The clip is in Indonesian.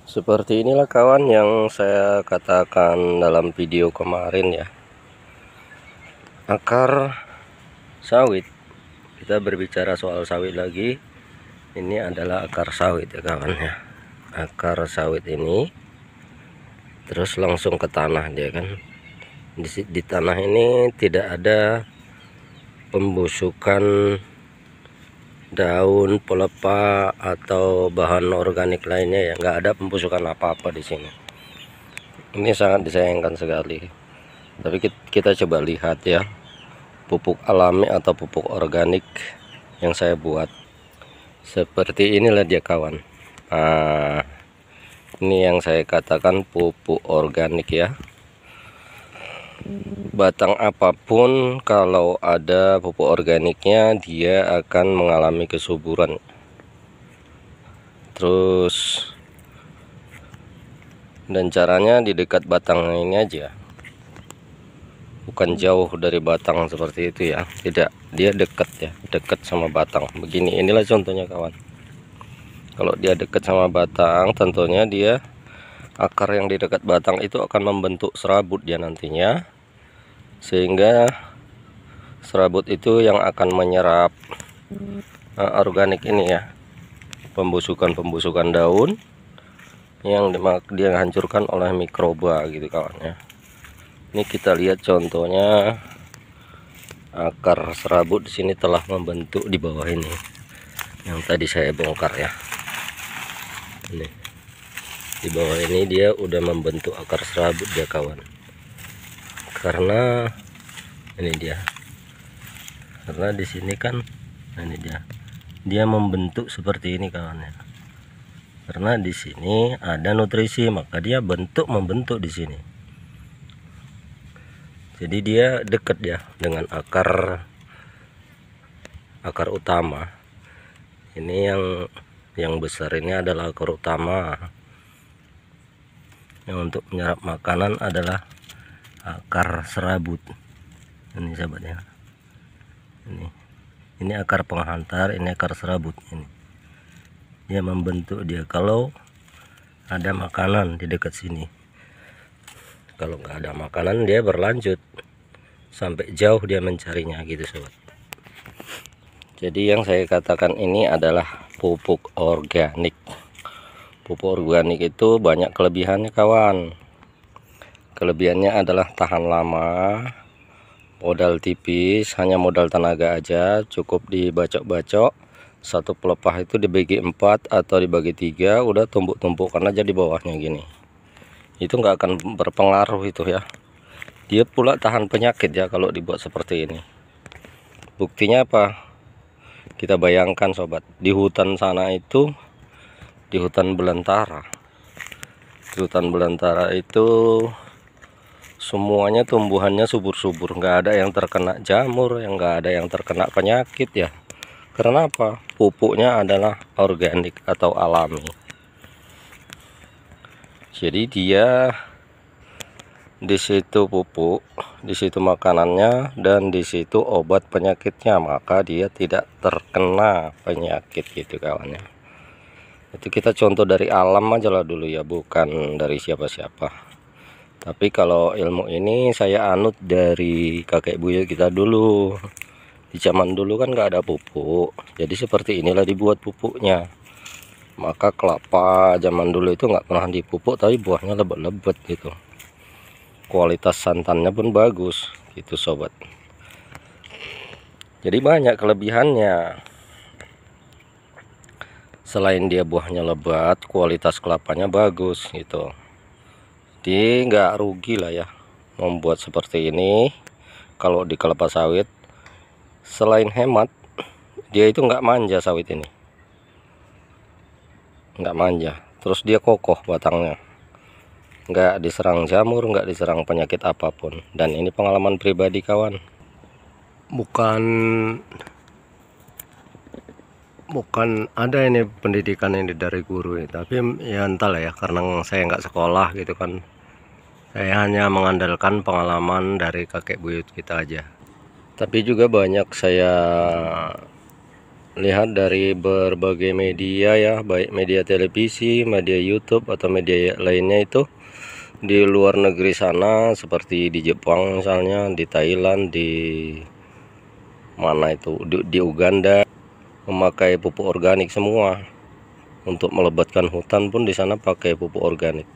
Seperti inilah kawan yang saya katakan dalam video kemarin ya. Akar sawit. Kita berbicara soal sawit lagi. Ini adalah akar sawit ya kawan ya. Akar sawit ini terus langsung ke tanah dia kan. Di tanah ini tidak ada pembusukan daun, pelepah atau bahan organik lainnya ya, nggak ada pembusukan apa-apa di sini. Ini sangat disayangkan sekali. Tapi kita coba lihat ya, pupuk alami atau pupuk organik yang saya buat. Seperti inilah dia kawan. Nah, ini yang saya katakan pupuk organik ya. Batang apapun kalau ada pupuk organiknya dia akan mengalami kesuburan. Terus dan caranya di dekat batangnya ini aja, bukan jauh dari batang seperti itu ya, tidak, dia dekat ya, dekat sama batang begini. Inilah contohnya kawan. Kalau dia dekat sama batang, tentunya dia akar yang di dekat batang itu akan membentuk serabut dia nantinya, sehingga serabut itu yang akan menyerap organik ini ya, pembusukan daun yang dia hancurkan oleh mikroba gitu kawan ya. Ini kita lihat contohnya, akar serabut di sini telah membentuk di bawah ini yang tadi saya bongkar ya. Ini di bawah ini dia udah membentuk akar serabut dia kawan, karena ini dia, karena di sini kan, nah ini dia membentuk seperti ini kawan ya, karena di sini ada nutrisi maka dia membentuk di sini. Jadi dia dekat ya dengan akar utama. Ini yang besar ini adalah akar utama. Yang untuk menyerap makanan adalah akar serabut. Ini sahabat ya. Ini akar penghantar, ini akar serabut ini. Dia membentuk dia kalau ada makanan di dekat sini. Kalau nggak ada makanan dia berlanjut sampai jauh dia mencarinya gitu sobat. Jadi yang saya katakan ini adalah pupuk organik. Pupuk organik itu banyak kelebihannya kawan. Kelebihannya adalah tahan lama, modal tipis, hanya modal tenaga aja, cukup dibacok-bacok. Satu pelepah itu dibagi 4 atau dibagi 3, udah tumpuk-tumpuk karena jadi bawahnya gini. Itu nggak akan berpengaruh itu ya. Dia pula tahan penyakit ya kalau dibuat seperti ini. Buktinya apa? Kita bayangkan sobat, di hutan sana itu, di hutan belantara. Di hutan belantara itu semuanya tumbuhannya subur-subur, nggak ada yang terkena jamur, yang nggak ada yang terkena penyakit ya. Karena apa? Pupuknya adalah organik atau alami. Jadi dia di situ pupuk, di situ makanannya, dan di situ obat penyakitnya, maka dia tidak terkena penyakit gitu kawannya. Itu kita contoh dari alam aja lah dulu ya, bukan dari siapa-siapa. Tapi kalau ilmu ini saya anut dari kakek buyut kita dulu. Di zaman dulu kan nggak ada pupuk, jadi seperti inilah dibuat pupuknya. Maka kelapa zaman dulu itu nggak pernah dipupuk, tapi buahnya lebat-lebat gitu. Kualitas santannya pun bagus gitu sobat. Jadi banyak kelebihannya. Selain dia buahnya lebat, kualitas kelapanya bagus gitu. Jadi nggak rugi lah ya membuat seperti ini. Kalau di kelapa sawit, selain hemat, dia itu nggak manja sawit ini, nggak manja. Terus dia kokoh batangnya, nggak diserang jamur, nggak diserang penyakit apapun. Dan ini pengalaman pribadi kawan, bukan ada ini pendidikan ini dari guru ini, tapi ya entahlah ya, karena saya nggak sekolah gitu kan, saya hanya mengandalkan pengalaman dari kakek buyut kita aja. Tapi juga banyak saya lihat dari berbagai media ya, baik media televisi, media YouTube atau media lainnya, itu di luar negeri sana seperti di Jepang misalnya, di Thailand, di mana itu, di Uganda, memakai pupuk organik semua. Untuk melebatkan hutan pun di sana pakai pupuk organik.